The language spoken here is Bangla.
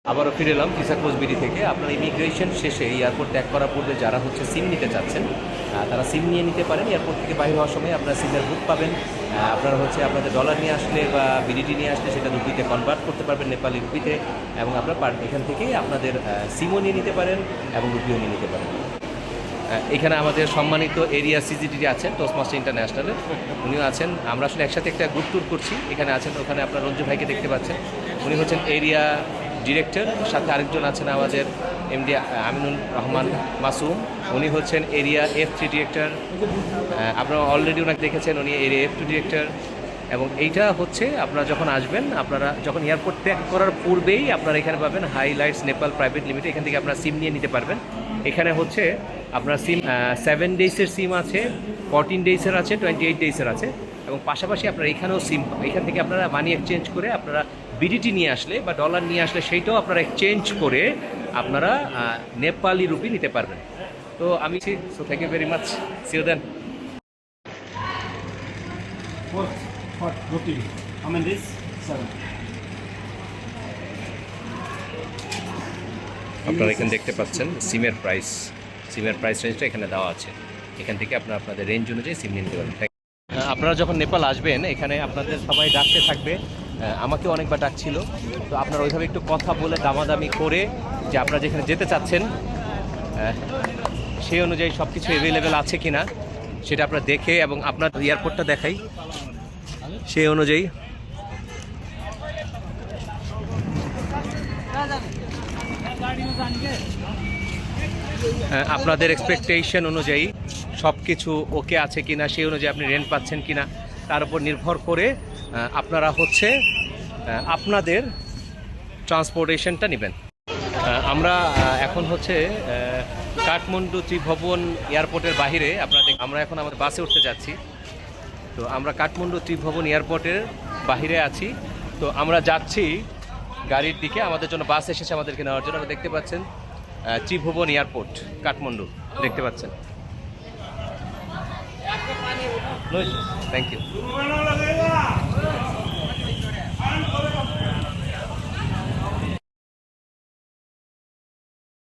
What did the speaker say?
আবারও ফিরে এলাম ভিসা কোচবিড়ি থেকে। আপনার ইমিগ্রেশন শেষে এয়ারপোর্ট ত্যাগ করার পূর্বে যারা হচ্ছে সিম নিতে চাচ্ছেন তারা সিম নিয়ে নিতে পারেন। এয়ারপোর্ট থেকে বাইরে হওয়ার সময় আপনারা সিমের বুক পাবেন। আপনারা হচ্ছে আপনাদের ডলার নিয়ে আসলে বা বিডিটি নিয়ে আসলে সেটা রুপিতে কনভার্ট করতে পারবেন, নেপালি রুপিতে, এবং আপনারা এখান থেকেই আপনাদের সিমও নিয়ে নিতে পারেন এবং রুপিও নিয়ে নিতে পারেন। এখানে আমাদের সম্মানিত এরিয়া সিজিডি আছেন টোস্টমাস্টার ইন্টারন্যাশনালের, উনিও আছেন। আমরা আসলে একসাথে একটা গ্রুপ ট্যুর করছি, এখানে আছেন। ওখানে আপনার রঞ্জু ভাইকে দেখতে পাচ্ছেন, উনি হচ্ছেন এরিয়া ডিরেক্টর। সাথে আরেকজন আছেন আমাদের এমডি আমিনুল রহমান মাসুম, উনি হচ্ছেন এরিয়া F3 ডিরেক্টর। আপনারা অলরেডি ওনাকে দেখেছেন, উনি এরিয়া F2 ডিরেক্টর। এবং এইটা হচ্ছে আপনারা যখন আসবেন, আপনারা যখন এয়ারপোর্ট ত্যাগ করার পূর্বেই আপনারা এখানে পাবেন হাইলাইটস নেপাল প্রাইভেট লিমিটেড। এখান থেকে আপনারা সিম নিয়ে নিতে পারবেন। এখানে হচ্ছে আপনার সিম 7 ডেজের সিম আছে, 14 ডেজের আছে, 28 ডেজের আছে, এবং পাশাপাশি আপনারা এখানেও সিম, এখান থেকে আপনারা মানি এক্সচেঞ্জ করে আপনারা বিডিটি নিয়ে আসলে বা ডলার নিয়ে আসলে সেইটাও আপনারা এক্সচেঞ্জ করে আপনারা নেপালি রুপি নিতে পারবেন। তো আমি so thank you very much, see you then. What rupee? How many this? 7. আপনারা এখানে দেখতে পাচ্ছেন সিমের প্রাইস রেঞ্জটা এখানে দেওয়া আছে। এখান থেকে আপনারা আপনাদের রেঞ্জ অনুযায়ী সিম নিতে পারবেন। আপনারা যখন নেপাল আসবেন, এখানে আপনাদের সবাই ডাকতে থাকবে, আমাকে অনেকবার ডাকছিল। তো আপনারা ওইভাবে একটু কথা বলে দামাদামি করে যে আপনারা যেখানে যেতে চাচ্ছেন সেই অনুযায়ী সব কিছু অ্যাভেলেবেল আছে কিনা সেটা আপনারা দেখে, এবং আপনার এয়ারপোর্টটা দেখাই সেই অনুযায়ী আপনাদের এক্সপেকটেশন অনুযায়ী সব কিছু ওকে আছে কিনা, সেই অনুযায়ী আপনি রেন্ট পাচ্ছেন কিনা, তার উপর নির্ভর করে আপনারা হচ্ছে আপনাদের ট্রান্সপোর্টেশনটা নেবেন। আমরা এখন হচ্ছে কাঠমান্ডু ত্রিভুবন এয়ারপোর্টের বাইরে আমরা এখন আমাদের বাসে উঠতে যাচ্ছি। তো আমরা কাঠমান্ডু ত্রিভুবন এয়ারপোর্টের বাইরে আছি। তো আমরা যাচ্ছি গাড়ির দিকে, আমাদের জন্য বাস এসেছে আমাদেরকে নেওয়ার জন্য। দেখতে পাচ্ছেন ত্রিভুবন এয়ারপোর্ট কাঠমান্ডু দেখতে পাচ্ছেন। Thank you.